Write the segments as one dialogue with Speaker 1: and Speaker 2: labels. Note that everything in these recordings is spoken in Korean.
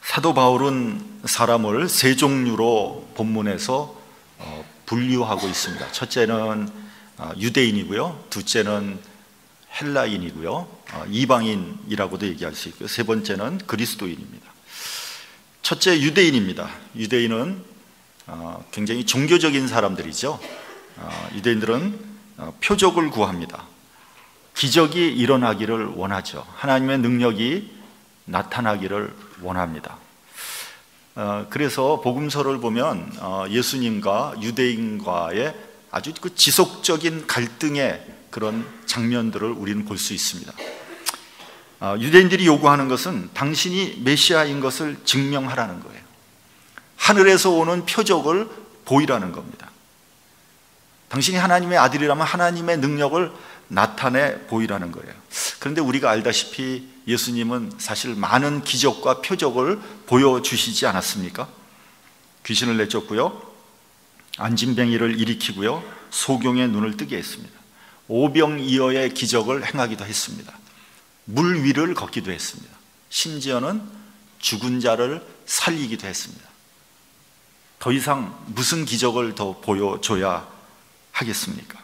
Speaker 1: 사도 바울은 사람을 세 종류로 본문에서 분류하고 있습니다. 첫째는 유대인이고요, 둘째는 헬라인이고요, 이방인이라고도 얘기할 수 있고요, 세 번째는 그리스도인입니다. 첫째, 유대인입니다. 유대인은 굉장히 종교적인 사람들이죠. 유대인들은 표적을 구합니다. 기적이 일어나기를 원하죠. 하나님의 능력이 나타나기를 원합니다. 그래서 복음서를 보면 예수님과 유대인과의 아주 그 지속적인 갈등의 그런 장면들을 우리는 볼 수 있습니다. 유대인들이 요구하는 것은 당신이 메시아인 것을 증명하라는 거예요. 하늘에서 오는 표적을 보이라는 겁니다. 당신이 하나님의 아들이라면 하나님의 능력을 나타내 보이라는 거예요. 그런데 우리가 알다시피 예수님은 사실 많은 기적과 표적을 보여주시지 않았습니까? 귀신을 내쫓고요, 안진뱅이를 일으키고요, 소경의 눈을 뜨게 했습니다. 오병이어의 기적을 행하기도 했습니다. 물 위를 걷기도 했습니다. 심지어는 죽은 자를 살리기도 했습니다. 더 이상 무슨 기적을 더 보여줘야 하겠습니까?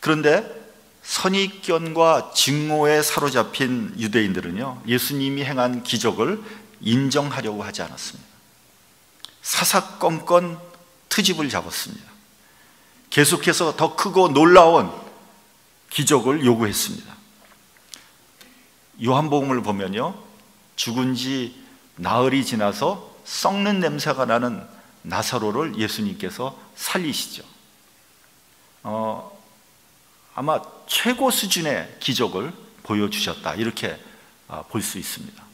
Speaker 1: 그런데 선입견과 증오에 사로잡힌 유대인들은요, 예수님이 행한 기적을 인정하려고 하지 않았습니다. 사사건건 트집을 잡았습니다. 계속해서 더 크고 놀라운 기적을 요구했습니다. 요한복음을 보면요, 죽은 지 나흘이 지나서 썩는 냄새가 나는 나사로를 예수님께서 살리시죠. 아마 최고 수준의 기적을 보여주셨다, 이렇게 볼 수 있습니다.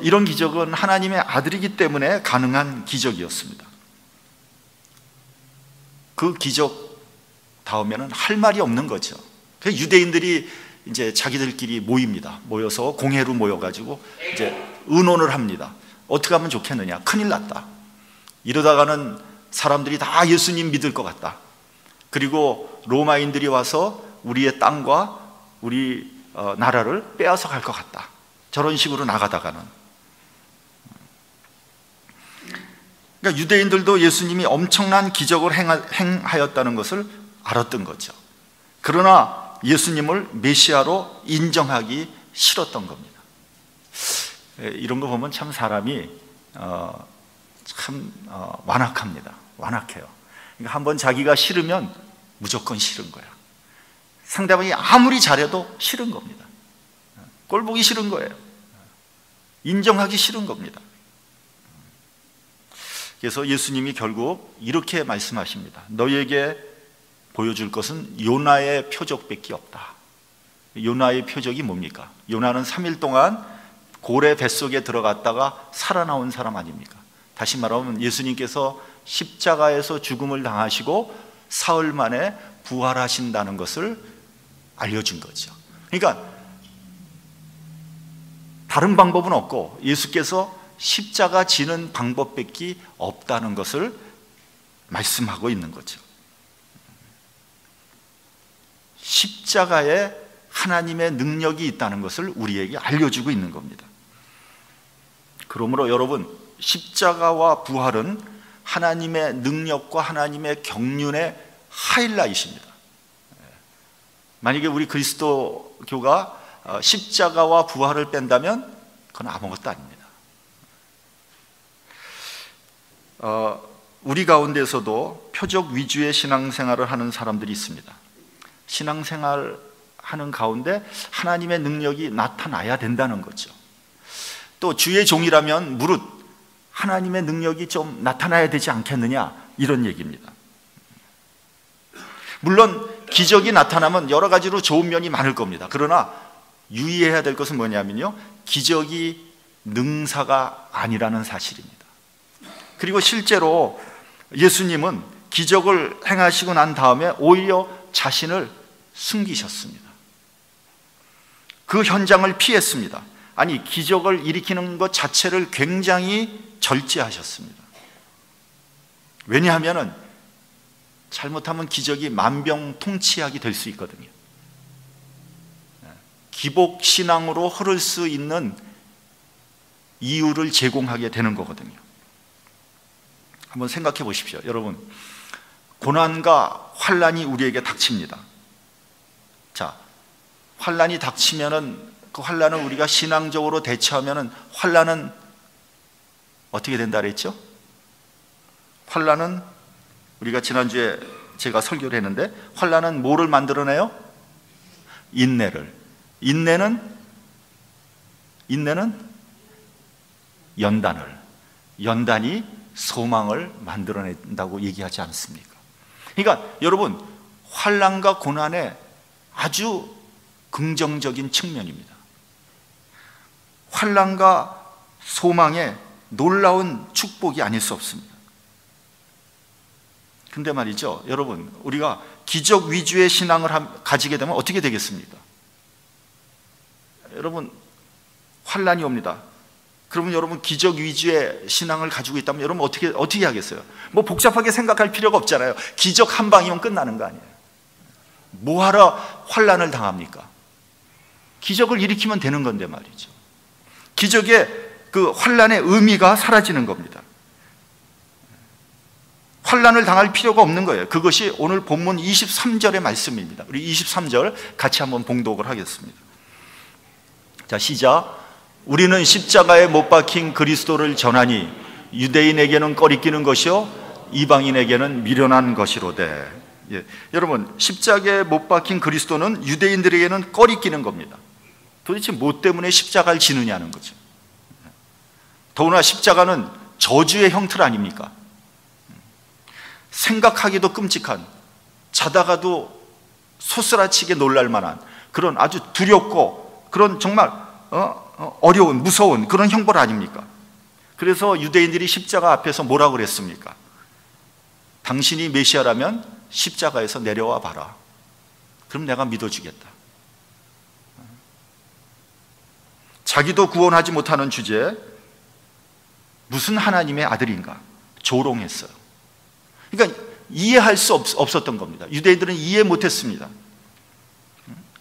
Speaker 1: 이런 기적은 하나님의 아들이기 때문에 가능한 기적이었습니다. 그 기적 다음에는 할 말이 없는 거죠. 그래서 유대인들이 이제 자기들끼리 모입니다. 모여서 공회로 모여가지고 이제 의논을 합니다. 어떻게 하면 좋겠느냐? 큰일 났다. 이러다가는 사람들이 다 예수님 믿을 것 같다. 그리고 로마인들이 와서 우리의 땅과 우리 나라를 빼앗아 갈 것 같다. 저런 식으로 나가다가는, 그러니까 유대인들도 예수님이 엄청난 기적을 행하였다는 것을 알았던 거죠. 그러나 예수님을 메시아로 인정하기 싫었던 겁니다. 이런 거 보면 참 사람이 참 완악합니다. 완악해요. 그러니까 한번 자기가 싫으면 무조건 싫은 거야. 상대방이 아무리 잘해도 싫은 겁니다. 꼴 보기 싫은 거예요. 인정하기 싫은 겁니다. 그래서 예수님이 결국 이렇게 말씀하십니다. 너희에게 보여줄 것은 요나의 표적밖에 없다. 요나의 표적이 뭡니까? 요나는 3일 동안 고래 뱃속에 들어갔다가 살아나온 사람 아닙니까? 다시 말하면 예수님께서 십자가에서 죽음을 당하시고 사흘 만에 부활하신다는 것을 알려준 거죠. 그러니까 다른 방법은 없고 예수께서 십자가 지는 방법밖에 없다는 것을 말씀하고 있는 거죠. 십자가에 하나님의 능력이 있다는 것을 우리에게 알려주고 있는 겁니다. 그러므로 여러분, 십자가와 부활은 하나님의 능력과 하나님의 경륜의 하이라이트입니다. 만약에 우리 그리스도교가 십자가와 부활을 뺀다면 그건 아무것도 아닙니다. 우리 가운데서도 표적 위주의 신앙생활을 하는 사람들이 있습니다. 신앙생활 하는 가운데 하나님의 능력이 나타나야 된다는 거죠. 또 주의 종이라면 무릇 하나님의 능력이 좀 나타나야 되지 않겠느냐, 이런 얘기입니다. 물론 기적이 나타나면 여러 가지로 좋은 면이 많을 겁니다. 그러나 유의해야 될 것은 뭐냐면요, 기적이 능사가 아니라는 사실입니다. 그리고 실제로 예수님은 기적을 행하시고 난 다음에 오히려 자신을 숨기셨습니다. 그 현장을 피했습니다. 아니, 기적을 일으키는 것 자체를 굉장히 절제하셨습니다. 왜냐하면 잘못하면 기적이 만병통치약이 될 수 있거든요. 기복 신앙으로 흐를 수 있는 이유를 제공하게 되는 거거든요. 한번 생각해 보십시오. 여러분, 고난과 환난이 우리에게 닥칩니다. 자, 환난이 닥치면은 그 환난을 우리가 신앙적으로 대처하면은 환난은 어떻게 된다 그랬죠? 환난은 우리가 지난주에 제가 설교를 했는데, 환난은 뭐를 만들어내요? 인내를. 인내는 연단을. 연단이 소망을 만들어낸다고 얘기하지 않습니까? 그러니까 여러분, 환난과 고난의 아주 긍정적인 측면입니다. 환난과 소망의 놀라운 축복이 아닐 수 없습니다. 근데 말이죠, 여러분, 우리가 기적 위주의 신앙을 가지게 되면 어떻게 되겠습니까? 여러분, 환난이 옵니다. 그러면 여러분, 기적 위주의 신앙을 가지고 있다면 여러분 어떻게 하겠어요? 뭐 복잡하게 생각할 필요가 없잖아요. 기적 한 방이면 끝나는 거 아니에요? 뭐하러 환난을 당합니까? 기적을 일으키면 되는 건데 말이죠. 기적의 그 환난의 의미가 사라지는 겁니다. 환난을 당할 필요가 없는 거예요. 그것이 오늘 본문 23절의 말씀입니다. 우리 23절 같이 한번 봉독을 하겠습니다. 자, 시작. 우리는 십자가에 못 박힌 그리스도를 전하니 유대인에게는 꺼리끼는 것이요 이방인에게는 미련한 것이로되. 예, 여러분, 십자가에 못 박힌 그리스도는 유대인들에게는 꺼리끼는 겁니다. 도대체 뭐 때문에 십자가를 지느냐는 거죠. 더구나 십자가는 저주의 형틀 아닙니까? 생각하기도 끔찍한, 자다가도 소스라치게 놀랄 만한 그런 아주 두렵고 그런 정말 어려운, 무서운 그런 형벌 아닙니까? 그래서 유대인들이 십자가 앞에서 뭐라고 그랬습니까? 당신이 메시아라면 십자가에서 내려와 봐라. 그럼 내가 믿어주겠다. 자기도 구원하지 못하는 주제에 무슨 하나님의 아들인가 조롱했어요. 그러니까 이해할 수 없었던 겁니다. 유대인들은 이해 못했습니다.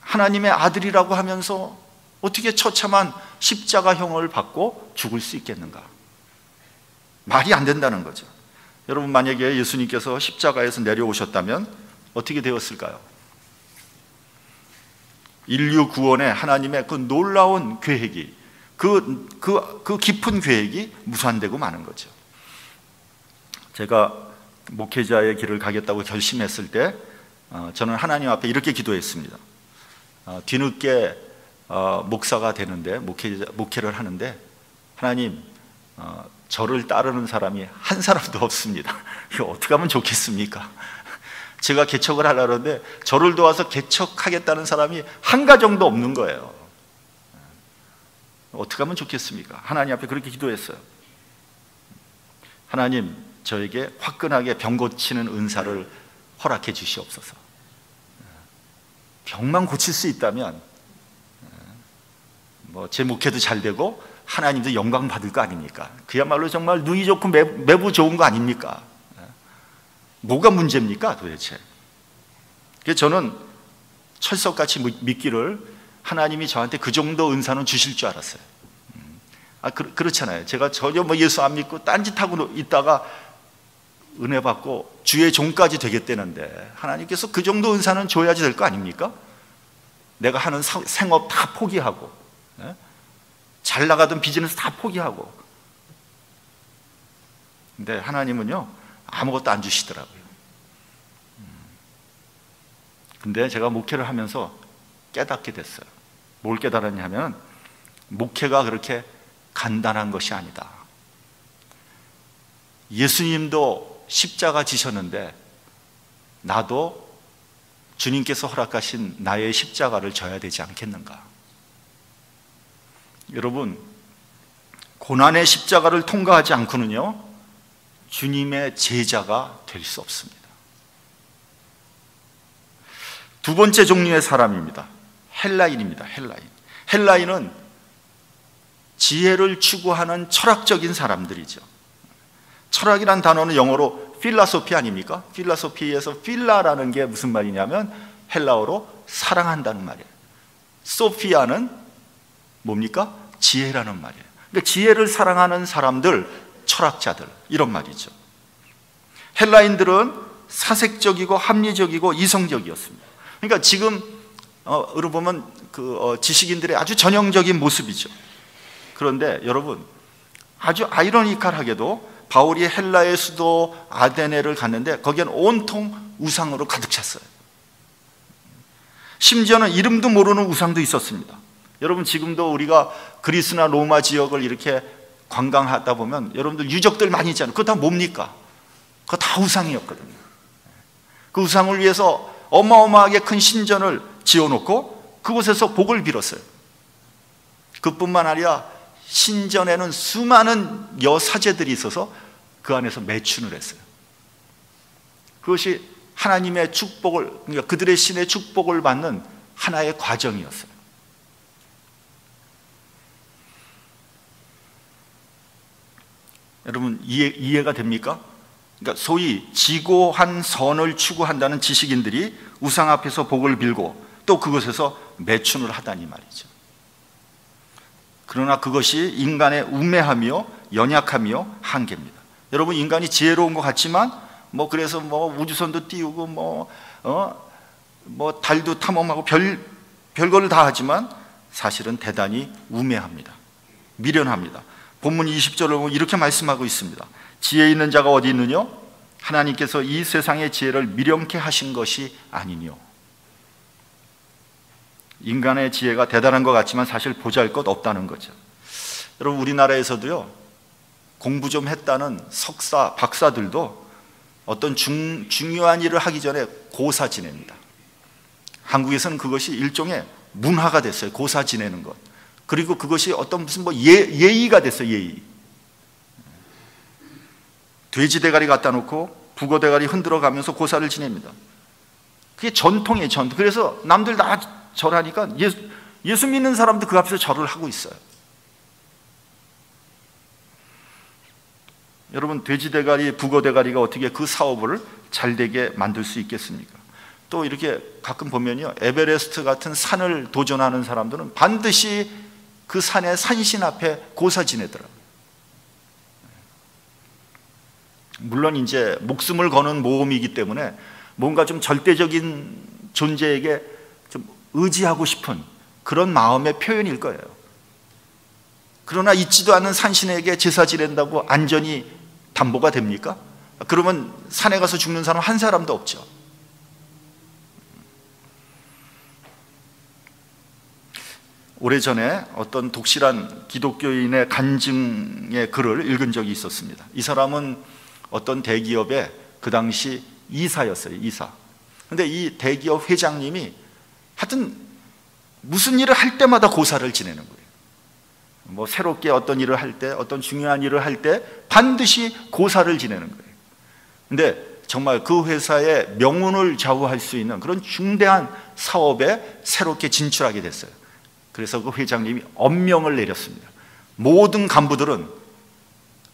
Speaker 1: 하나님의 아들이라고 하면서 어떻게 처참한 십자가형을 받고 죽을 수 있겠는가? 말이 안 된다는 거죠. 여러분, 만약에 예수님께서 십자가에서 내려오셨다면 어떻게 되었을까요? 인류 구원의 하나님의 그 놀라운 계획이, 그 깊은 계획이 무산되고 마는 거죠. 제가 목회자의 길을 가겠다고 결심했을 때 저는 하나님 앞에 이렇게 기도했습니다. 뒤늦게 목사가 되는데, 목회를 하는데, 하나님, 저를 따르는 사람이 한 사람도 없습니다. 이거 어떻게 하면 좋겠습니까? 제가 개척을 하려고 하는데 저를 도와서 개척하겠다는 사람이 한 가정도 없는 거예요. 어떻게 하면 좋겠습니까? 하나님 앞에 그렇게 기도했어요. 하나님, 저에게 화끈하게 병 고치는 은사를 허락해 주시옵소서. 병만 고칠 수 있다면 제 목회도 잘 되고 하나님도 영광 받을 거 아닙니까? 그야말로 정말 눈이 좋고 매부 좋은 거 아닙니까? 뭐가 문제입니까 도대체? 그래서 저는 철석같이 믿기를 하나님이 저한테 그 정도 은사는 주실 줄 알았어요. 그렇잖아요. 제가 전혀 예수 안 믿고 딴짓하고 있다가 은혜 받고 주의 종까지 되겠다는데 하나님께서 그 정도 은사는 줘야지 될 거 아닙니까? 내가 하는 생업 다 포기하고, 잘 나가던 비즈니스 다 포기하고. 근데 하나님은요 아무것도 안 주시더라고요. 근데 제가 목회를 하면서 깨닫게 됐어요. 뭘 깨달았냐면, 목회가 그렇게 간단한 것이 아니다. 예수님도 십자가 지셨는데 나도 주님께서 허락하신 나의 십자가를 져야 되지 않겠는가? 여러분, 고난의 십자가를 통과하지 않고는요 주님의 제자가 될 수 없습니다. 두 번째 종류의 사람입니다. 헬라인입니다. 헬라인은 지혜를 추구하는 철학적인 사람들이죠. 철학이란 단어는 영어로 필라소피 아닙니까? 필라소피에서 필라라는 게 무슨 말이냐면 헬라어로 사랑한다는 말이에요. 소피아는 뭡니까? 지혜라는 말이에요. 그러니까 지혜를 사랑하는 사람들, 철학자들, 이런 말이죠. 헬라인들은 사색적이고 합리적이고 이성적이었습니다. 그러니까 지금 여러분 보면 지식인들의 아주 전형적인 모습이죠. 그런데 여러분, 아주 아이러니컬하게도 바울이 헬라의 수도 아테네를 갔는데 거기엔 온통 우상으로 가득 찼어요. 심지어는 이름도 모르는 우상도 있었습니다. 여러분, 지금도 우리가 그리스나 로마 지역을 이렇게 관광하다 보면 여러분들 유적들 많이 있잖아요. 그거 다 뭡니까? 그거 다 우상이었거든요. 그 우상을 위해서 어마어마하게 큰 신전을 지어놓고 그곳에서 복을 빌었어요. 그뿐만 아니라 신전에는 수많은 여사제들이 있어서 그 안에서 매춘을 했어요. 그것이 하나님의 축복을, 그러니까 그들의 신의 축복을 받는 하나의 과정이었어요. 여러분, 이해가 됩니까? 그러니까 소위 지고한 선을 추구한다는 지식인들이 우상 앞에서 복을 빌고 또 그것에서 매춘을 하다니 말이죠. 그러나 그것이 인간의 우매하며 연약하며 한계입니다. 여러분, 인간이 지혜로운 것 같지만 그래서 우주선도 띄우고 달도 탐험하고 별거를 다 하지만 사실은 대단히 우매합니다. 미련합니다. 본문 20절을 보면 이렇게 말씀하고 있습니다. 지혜 있는 자가 어디 있느냐? 하나님께서 이 세상의 지혜를 미련케 하신 것이 아니뇨. 인간의 지혜가 대단한 것 같지만 사실 보잘것 없다는 거죠. 여러분, 우리나라에서도요, 공부 좀 했다는 석사, 박사들도 어떤 중요한 일을 하기 전에 고사 지냅니다. 한국에서는 그것이 일종의 문화가 됐어요. 고사 지내는 것. 그리고 그것이 어떤 무슨 예의가 됐어요. 예의. 돼지 대가리 갖다 놓고 북어 대가리 흔들어 가면서 고사를 지냅니다. 그게 전통이에요, 전통. 그래서 남들 다 절하니까 예수 믿는 사람도 그 앞에서 절을 하고 있어요. 여러분, 돼지 대가리, 북어 대가리가 어떻게 그 사업을 잘 되게 만들 수 있겠습니까? 또 이렇게 가끔 보면요, 에베레스트 같은 산을 도전하는 사람들은 반드시 그 산의 산신 앞에 고사 지내더라고요. 물론 이제 목숨을 거는 모험이기 때문에 뭔가 좀 절대적인 존재에게 좀 의지하고 싶은 그런 마음의 표현일 거예요. 그러나 있지도 않은 산신에게 제사 지낸다고 안전이 담보가 됩니까? 그러면 산에 가서 죽는 사람 한 사람도 없죠. 오래전에 어떤 독실한 기독교인의 간증의 글을 읽은 적이 있었습니다. 이 사람은 어떤 대기업의 그 당시 이사였어요. 이사. 근데 이 대기업 회장님이 하여튼 무슨 일을 할 때마다 고사를 지내는 거예요. 새롭게 어떤 일을 할 때, 어떤 중요한 일을 할 때 반드시 고사를 지내는 거예요. 근데 정말 그 회사의 명운을 좌우할 수 있는 그런 중대한 사업에 새롭게 진출하게 됐어요. 그래서 그 회장님이 엄명을 내렸습니다. 모든 간부들은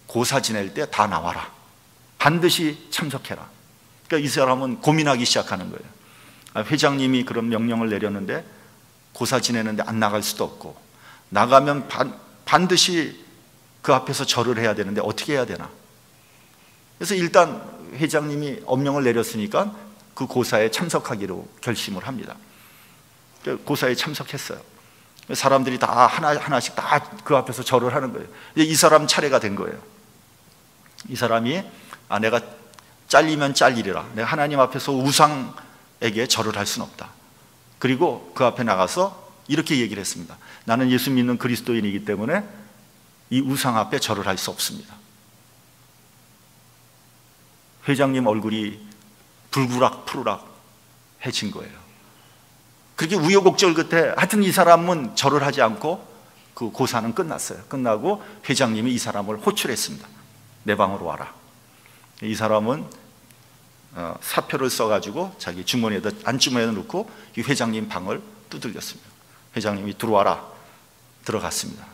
Speaker 1: 고사 지낼 때 다 나와라. 반드시 참석해라. 그러니까 이 사람은 고민하기 시작하는 거예요. 회장님이 그런 명령을 내렸는데 고사 지내는데 안 나갈 수도 없고, 나가면 반드시 그 앞에서 절을 해야 되는데 어떻게 해야 되나. 그래서 일단 회장님이 엄명을 내렸으니까 그 고사에 참석하기로 결심을 합니다. 고사에 참석했어요. 사람들이 다 하나씩 다 그 앞에서 절을 하는 거예요. 이 사람 차례가 된 거예요. 이 사람이 내가 잘리면 잘리리라. 내가 하나님 앞에서 우상에게 절을 할 수는 없다. 그리고 그 앞에 나가서 이렇게 얘기를 했습니다. 나는 예수 믿는 그리스도인이기 때문에 이 우상 앞에 절을 할 수 없습니다. 회장님 얼굴이 불구락 푸르락 해진 거예요. 그렇게 우여곡절 끝에 하여튼 이 사람은 절을 하지 않고 그 고사는 끝났어요. 끝나고 회장님이 이 사람을 호출했습니다. 내 방으로 와라. 이 사람은 사표를 써가지고 자기 주머니에다 안주머니에 넣고 이 회장님 방을 두들겼습니다. 회장님이 들어와라. 들어갔습니다.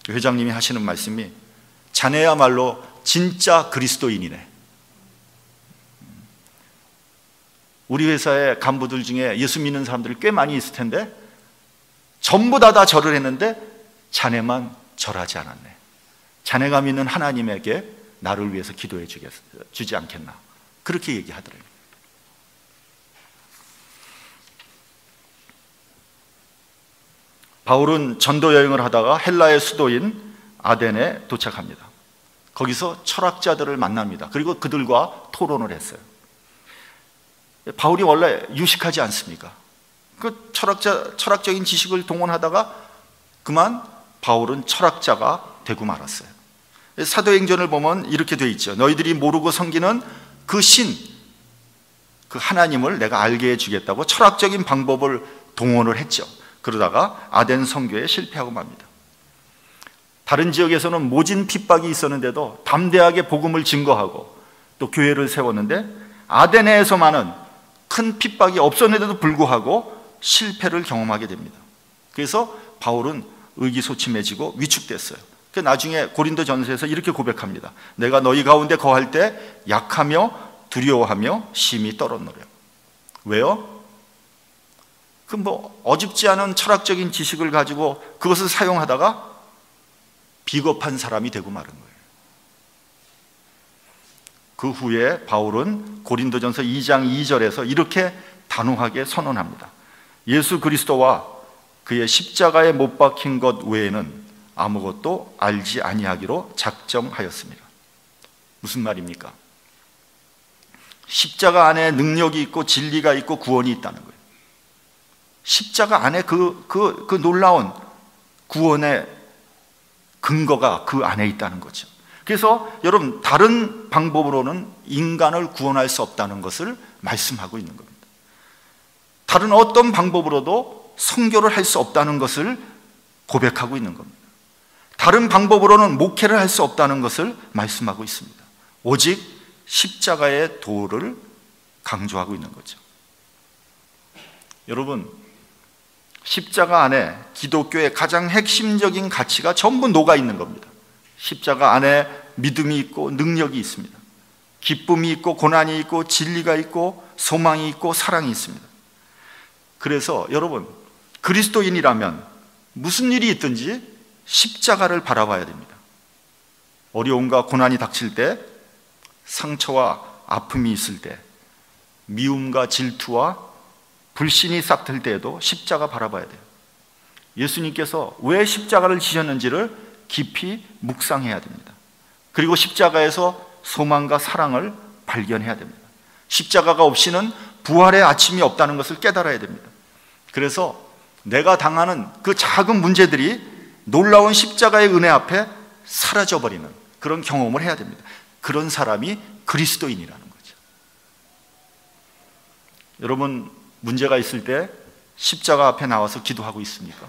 Speaker 1: 회장님이 하시는 말씀이 자네야말로 진짜 그리스도인이네. 우리 회사의 간부들 중에 예수 믿는 사람들이 꽤 많이 있을 텐데 전부 다 절을 했는데 자네만 절하지 않았네. 자네가 믿는 하나님에게 나를 위해서 기도해 주지 않겠나. 그렇게 얘기하더래요. 바울은 전도 여행을 하다가 헬라의 수도인 아덴에 도착합니다. 거기서 철학자들을 만납니다. 그리고 그들과 토론을 했어요. 바울이 원래 유식하지 않습니까? 그 철학적인 지식을 동원하다가 그만 바울은 철학자가 되고 말았어요. 사도행전을 보면 이렇게 돼 있죠. 너희들이 모르고 섬기는 그 신, 그 하나님을 내가 알게 해주겠다고 철학적인 방법을 동원을 했죠. 그러다가 아덴 선교에 실패하고 맙니다. 다른 지역에서는 모진 핍박이 있었는데도 담대하게 복음을 증거하고 또 교회를 세웠는데 아덴에서만은 큰 핍박이 없었는데도 불구하고 실패를 경험하게 됩니다. 그래서 바울은 의기소침해지고 위축됐어요. 나중에 고린도전서에서 이렇게 고백합니다. 내가 너희 가운데 거할 때 약하며 두려워하며 심히 떨었노라. 왜요? 어줍지 않은 철학적인 지식을 가지고 그것을 사용하다가 비겁한 사람이 되고 마른 거예요. 그 후에 바울은 고린도전서 2장 2절에서 이렇게 단호하게 선언합니다. 예수 그리스도와 그의 십자가에 못 박힌 것 외에는 아무것도 알지 아니하기로 작정하였습니다. 무슨 말입니까? 십자가 안에 능력이 있고 진리가 있고 구원이 있다는 거예요. 십자가 안에 그 놀라운 구원의 근거가 그 안에 있다는 거죠. 그래서 여러분, 다른 방법으로는 인간을 구원할 수 없다는 것을 말씀하고 있는 겁니다. 다른 어떤 방법으로도 선교를 할 수 없다는 것을 고백하고 있는 겁니다. 다른 방법으로는 목회를 할 수 없다는 것을 말씀하고 있습니다. 오직 십자가의 도를 강조하고 있는 거죠. 여러분, 십자가 안에 기독교의 가장 핵심적인 가치가 전부 녹아 있는 겁니다. 십자가 안에 믿음이 있고 능력이 있습니다. 기쁨이 있고 고난이 있고 진리가 있고 소망이 있고 사랑이 있습니다. 그래서 여러분, 그리스도인이라면 무슨 일이 있든지 십자가를 바라봐야 됩니다. 어려움과 고난이 닥칠 때, 상처와 아픔이 있을 때, 미움과 질투와 불신이 싹틀 때에도 십자가 바라봐야 돼요. 예수님께서 왜 십자가를 지셨는지를 깊이 묵상해야 됩니다. 그리고 십자가에서 소망과 사랑을 발견해야 됩니다. 십자가가 없이는 부활의 아침이 없다는 것을 깨달아야 됩니다. 그래서 내가 당하는 그 작은 문제들이 놀라운 십자가의 은혜 앞에 사라져버리는 그런 경험을 해야 됩니다. 그런 사람이 그리스도인이라는 거죠. 여러분, 문제가 있을 때 십자가 앞에 나와서 기도하고 있습니까?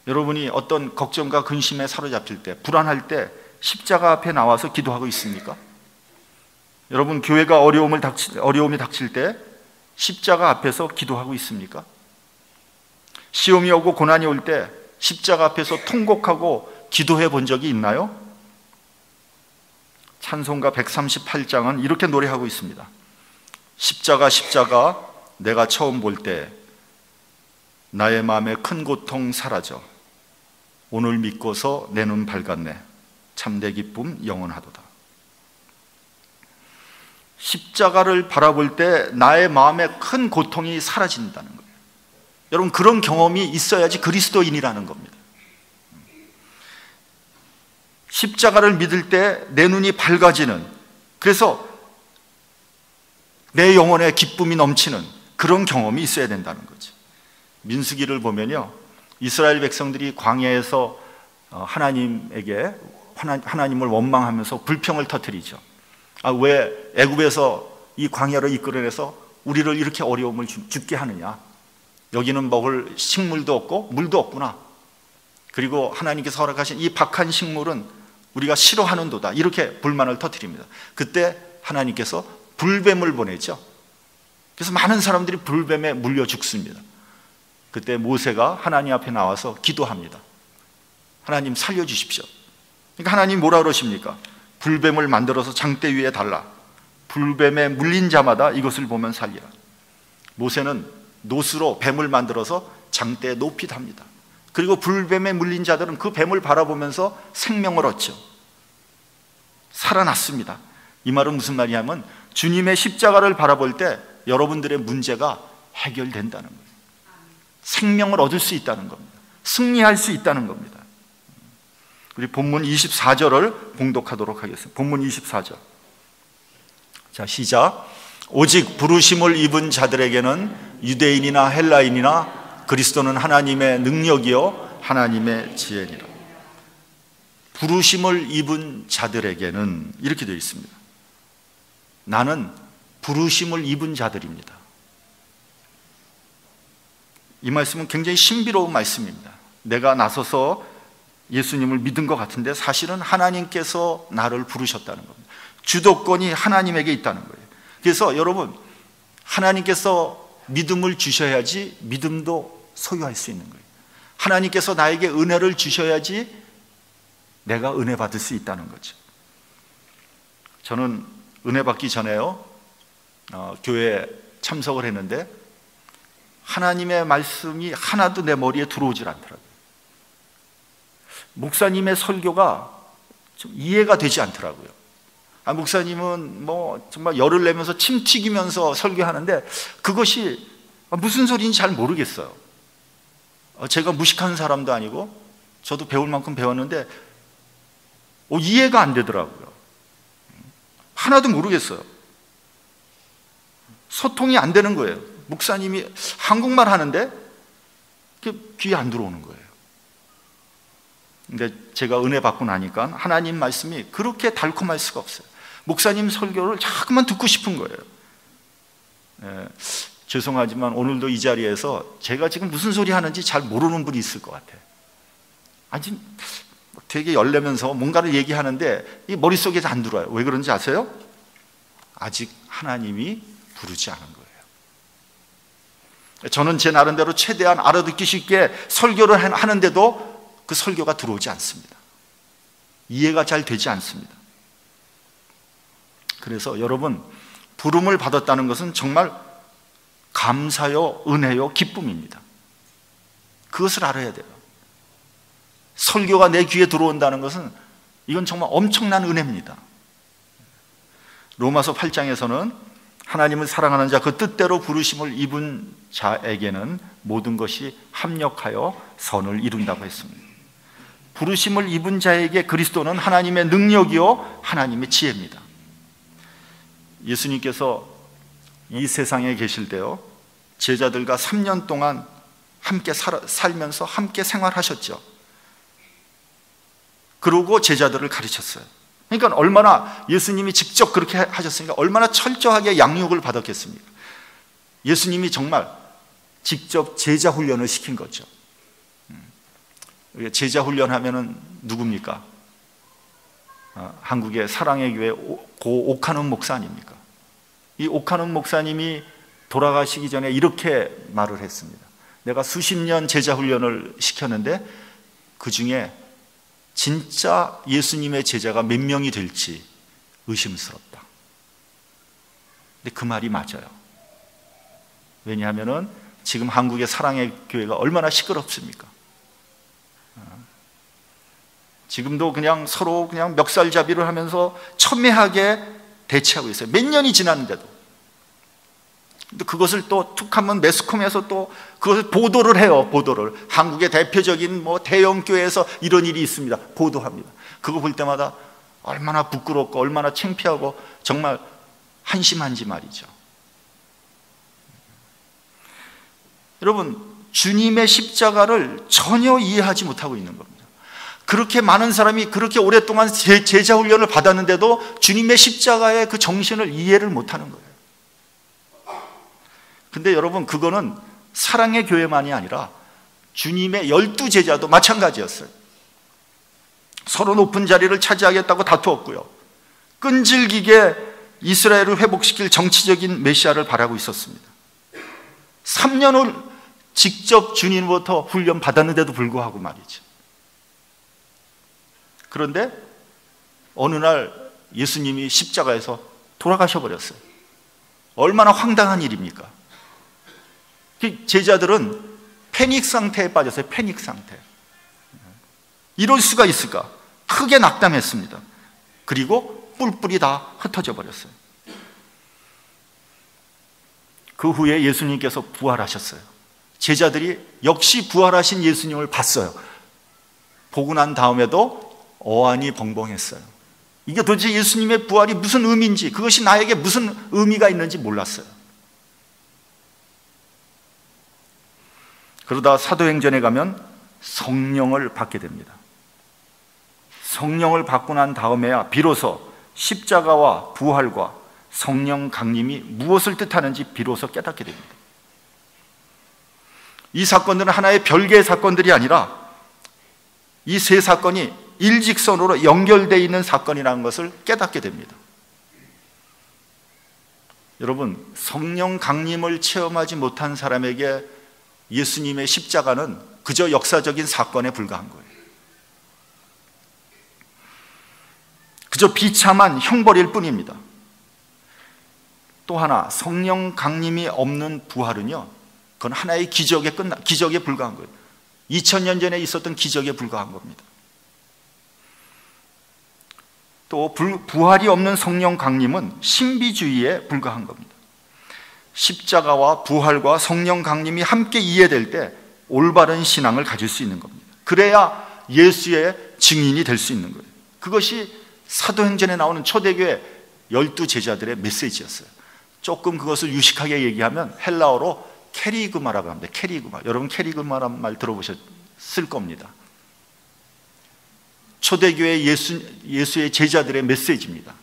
Speaker 1: 여러분이 어떤 걱정과 근심에 사로잡힐 때, 불안할 때 십자가 앞에 나와서 기도하고 있습니까? 여러분, 교회가 어려움이 닥칠 때 십자가 앞에서 기도하고 있습니까? 시험이 오고 고난이 올 때 십자가 앞에서 통곡하고 기도해 본 적이 있나요? 찬송가 138장은 이렇게 노래하고 있습니다. 십자가 십자가 내가 처음 볼 때 나의 마음에 큰 고통 사라져 오늘 믿고서 내 눈 밝았네 참내 기쁨 영원하도다. 십자가를 바라볼 때 나의 마음에 큰 고통이 사라진다는 거예요. 여러분, 그런 경험이 있어야지 그리스도인이라는 겁니다. 십자가를 믿을 때 내 눈이 밝아지는, 그래서 내 영혼에 기쁨이 넘치는 그런 경험이 있어야 된다는 거죠. 민수기를 보면요, 이스라엘 백성들이 광야에서 하나님을 원망하면서 불평을 터뜨리죠. 왜 애굽에서 이 광야로 이끌어내서 우리를 이렇게 어려움을 죽게 하느냐? 여기는 먹을 식물도 없고 물도 없구나. 그리고 하나님께서 허락하신 이 박한 식물은 우리가 싫어하는도다. 이렇게 불만을 터뜨립니다. 그때 하나님께서 불뱀을 보내죠. 그래서 많은 사람들이 불뱀에 물려 죽습니다. 그때 모세가 하나님 앞에 나와서 기도합니다. 하나님 살려주십시오. 그러니까 하나님 뭐라 그러십니까? 불뱀을 만들어서 장대 위에 달라. 불뱀에 물린 자마다 이것을 보면 살리라. 모세는 노수로 뱀을 만들어서 장대에 높이 답니다. 그리고 불뱀에 물린 자들은 그 뱀을 바라보면서 생명을 얻죠. 살아났습니다. 이 말은 무슨 말이냐면 주님의 십자가를 바라볼 때 여러분들의 문제가 해결된다는 거예요. 생명을 얻을 수 있다는 겁니다. 승리할 수 있다는 겁니다. 우리 본문 24절을 봉독하도록 하겠습니다. 본문 24절. 자, 시작. 오직 부르심을 입은 자들에게는 유대인이나 헬라인이나 그리스도는 하나님의 능력이요 하나님의 지혜니라. 부르심을 입은 자들에게는 이렇게 되어 있습니다. 나는 부르심을 입은 자들입니다. 이 말씀은 굉장히 신비로운 말씀입니다. 내가 나서서 예수님을 믿은 것 같은데 사실은 하나님께서 나를 부르셨다는 겁니다. 주도권이 하나님에게 있다는 거예요. 그래서 여러분, 하나님께서 믿음을 주셔야지 믿음도 소유할 수 있는 거예요. 하나님께서 나에게 은혜를 주셔야지 내가 은혜 받을 수 있다는 거죠. 저는 은혜 받기 전에요, 교회에 참석을 했는데 하나님의 말씀이 하나도 내 머리에 들어오질 않더라고요. 목사님의 설교가 좀 이해가 되지 않더라고요. 목사님은 뭐 정말 열을 내면서 침 튀기면서 설교하는데 그것이 무슨 소리인지 잘 모르겠어요. 제가 무식한 사람도 아니고 저도 배울 만큼 배웠는데 이해가 안 되더라고요. 하나도 모르겠어요. 소통이 안 되는 거예요. 목사님이 한국말 하는데 귀에 안 들어오는 거예요. 근데 제가 은혜 받고 나니까 하나님 말씀이 그렇게 달콤할 수가 없어요. 목사님 설교를 자꾸만 듣고 싶은 거예요. 죄송하지만 오늘도 이 자리에서 제가 지금 무슨 소리 하는지 잘 모르는 분이 있을 것 같아요. 아니, 되게 열내면서 뭔가를 얘기하는데 이 머릿속에 안 들어와요. 왜 그런지 아세요? 아직 하나님이 부르지 않은 거예요. 저는 제 나름대로 최대한 알아듣기 쉽게 설교를 하는데도 그 설교가 들어오지 않습니다. 이해가 잘 되지 않습니다. 그래서 여러분, 부름을 받았다는 것은 정말 감사요, 은혜요, 기쁨입니다. 그것을 알아야 돼요. 설교가 내 귀에 들어온다는 것은 이건 정말 엄청난 은혜입니다. 로마서 8장에서는 하나님을 사랑하는 자, 그 뜻대로 부르심을 입은 자에게는 모든 것이 합력하여 선을 이룬다고 했습니다. 부르심을 입은 자에게 그리스도는 하나님의 능력이요 하나님의 지혜입니다. 예수님께서 이 세상에 계실 때요, 제자들과 3년 동안 함께 살면서 함께 생활하셨죠. 그러고 제자들을 가르쳤어요. 그러니까 얼마나 예수님이 직접 그렇게 하셨으니까 얼마나 철저하게 양육을 받았겠습니까? 예수님이 정말 직접 제자 훈련을 시킨 거죠. 제자 훈련하면은 누굽니까? 한국의 사랑의 교회 고 옥하는 목사 아닙니까? 이 옥하는 목사님이 돌아가시기 전에 이렇게 말을 했습니다. 내가 수십 년 제자 훈련을 시켰는데 그 중에 진짜 예수님의 제자가 몇 명이 될지 의심스럽다. 근데 그 말이 맞아요. 왜냐하면은 지금 한국의 사랑의 교회가 얼마나 시끄럽습니까? 지금도 그냥 서로 그냥 멱살잡이를 하면서 첨예하게 대치하고 있어요. 몇 년이 지났는데도. 근데 그것을 또 툭 하면 매스컴에서 또 그것을 보도를 해요. 보도를. 한국의 대표적인 뭐 대형 교회에서 이런 일이 있습니다. 보도합니다. 그거 볼 때마다 얼마나 부끄럽고 얼마나 창피하고 정말 한심한지 말이죠. 여러분, 주님의 십자가를 전혀 이해하지 못하고 있는 겁니다. 그렇게 많은 사람이 그렇게 오랫동안 제자 훈련을 받았는데도 주님의 십자가의 그 정신을 이해를 못하는 거예요. 근데 여러분, 그거는 사랑의 교회만이 아니라 주님의 12제자도 마찬가지였어요. 서로 높은 자리를 차지하겠다고 다투었고요, 끈질기게 이스라엘을 회복시킬 정치적인 메시아를 바라고 있었습니다. 3년을 직접 주님으로부터 훈련 받았는데도 불구하고 말이죠. 그런데 어느 날 예수님이 십자가에서 돌아가셔 버렸어요. 얼마나 황당한 일입니까? 제자들은 패닉 상태에 빠졌어요. 패닉 상태. 이럴 수가 있을까? 크게 낙담했습니다. 그리고 뿔뿔이 다 흩어져 버렸어요. 그 후에 예수님께서 부활하셨어요. 제자들이 역시 부활하신 예수님을 봤어요. 보고 난 다음에도 어안이 벙벙했어요. 이게 도대체 예수님의 부활이 무슨 의미인지, 그것이 나에게 무슨 의미가 있는지 몰랐어요. 그러다 사도행전에 가면 성령을 받게 됩니다. 성령을 받고 난 다음에야 비로소 십자가와 부활과 성령 강림이 무엇을 뜻하는지 비로소 깨닫게 됩니다. 이 사건들은 하나의 별개의 사건들이 아니라 이 세 사건이 일직선으로 연결되어 있는 사건이라는 것을 깨닫게 됩니다. 여러분, 성령 강림을 체험하지 못한 사람에게 예수님의 십자가는 그저 역사적인 사건에 불과한 거예요. 그저 비참한 형벌일 뿐입니다. 또 하나, 성령 강림이 없는 부활은요, 그건 하나의 기적에 불과한 거예요. 2000년 전에 있었던 기적에 불과한 겁니다. 또 부활이 없는 성령 강림은 신비주의에 불과한 겁니다. 십자가와 부활과 성령 강림이 함께 이해될 때 올바른 신앙을 가질 수 있는 겁니다. 그래야 예수의 증인이 될 수 있는 거예요. 그것이 사도행전에 나오는 초대교회 12제자들의 메시지였어요. 조금 그것을 유식하게 얘기하면 헬라어로 캐리그마라고 합니다. 캐리그마. 여러분 캐리그마라는 말 들어보셨을 겁니다. 초대교회 예수의 제자들의 메시지입니다.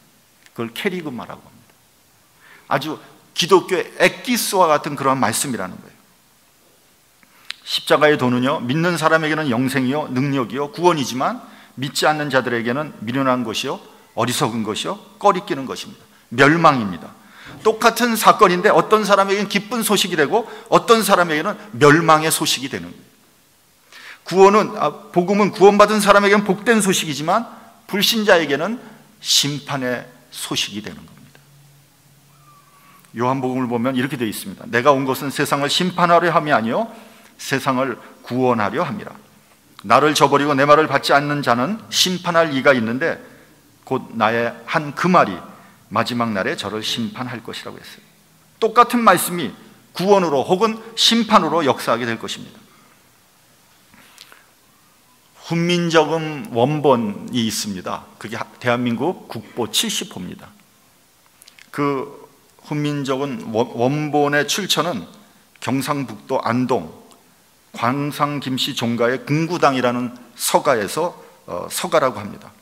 Speaker 1: 그걸 캐리그마라고 합니다. 아주 기독교의 엑기스와 같은 그런 말씀이라는 거예요. 십자가의 도는요, 믿는 사람에게는 영생이요, 능력이요, 구원이지만 믿지 않는 자들에게는 미련한 것이요, 어리석은 것이요, 꺼리끼는 것입니다. 멸망입니다. 똑같은 사건인데 어떤 사람에게는 기쁜 소식이 되고 어떤 사람에게는 멸망의 소식이 되는 거예요. 복음은 구원받은 사람에게는 복된 소식이지만 불신자에게는 심판의 소식이 되는 겁니다. 요한복음을 보면 이렇게 되어 있습니다. 내가 온 것은 세상을 심판하려 함이 아니요 세상을 구원하려 함이라. 나를 저버리고 내 말을 받지 않는 자는 심판할 이가 있는데 곧 나의 한 그 말이 마지막 날에 저를 심판할 것이라고 했어요. 똑같은 말씀이 구원으로 혹은 심판으로 역사하게 될 것입니다. 훈민정음 원본이 있습니다. 그게 대한민국 국보 70호입니다. 그 훈민정음 원본의 출처는 경상북도 안동 광상 김씨 종가의 궁구당이라는 서가에서 서가라고 합니다.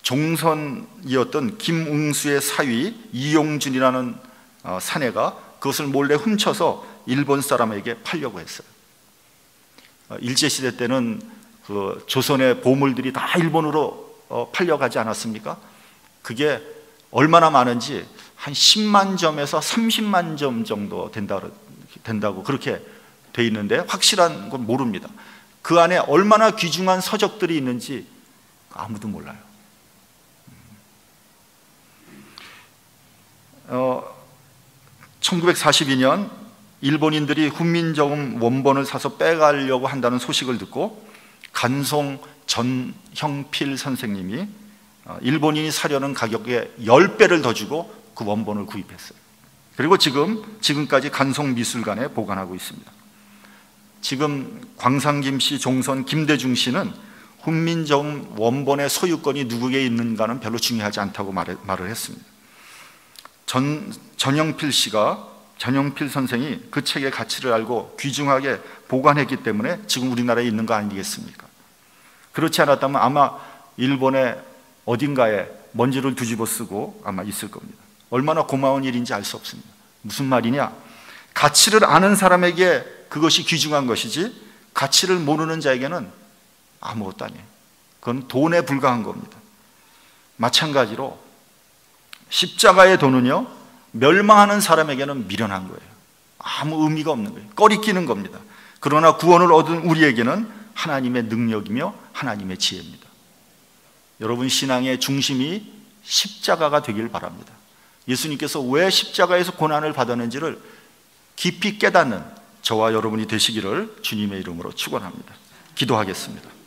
Speaker 1: 종선이었던 김웅수의 사위 이용준이라는 사내가 그것을 몰래 훔쳐서 일본 사람에게 팔려고 했어요. 일제시대 때는 그 조선의 보물들이 다 일본으로 팔려가지 않았습니까? 그게 얼마나 많은지 한 10만 점에서 30만 점 정도 된다고 그렇게 돼 있는데 확실한 건 모릅니다. 그 안에 얼마나 귀중한 서적들이 있는지 아무도 몰라요. 1942년 일본인들이 훈민정음 원본을 사서 빼가려고 한다는 소식을 듣고 간송 전형필 선생님이 일본인이 사려는 가격의 10배를 더 주고 그 원본을 구입했어요. 그리고 지금까지 간송미술관에 보관하고 있습니다. 지금 광상김씨 종선 김대중 씨는 훈민정음 원본의 소유권이 누구에게 있는가는 별로 중요하지 않다고 말을 했습니다. 전형필 선생이 그 책의 가치를 알고 귀중하게 보관했기 때문에 지금 우리나라에 있는 거 아니겠습니까? 그렇지 않았다면 아마 일본의 어딘가에 먼지를 뒤집어 쓰고 아마 있을 겁니다. 얼마나 고마운 일인지 알 수 없습니다. 무슨 말이냐? 가치를 아는 사람에게 그것이 귀중한 것이지 가치를 모르는 자에게는 아무것도 아니에요. 그건 돈에 불과한 겁니다. 마찬가지로 십자가의 도는요, 멸망하는 사람에게는 미련한 거예요. 아무 의미가 없는 거예요. 꺼리끼는 겁니다. 그러나 구원을 얻은 우리에게는 하나님의 능력이며 하나님의 지혜입니다. 여러분 신앙의 중심이 십자가가 되길 바랍니다. 예수님께서 왜 십자가에서 고난을 받았는지를 깊이 깨닫는 저와 여러분이 되시기를 주님의 이름으로 축원합니다. 기도하겠습니다.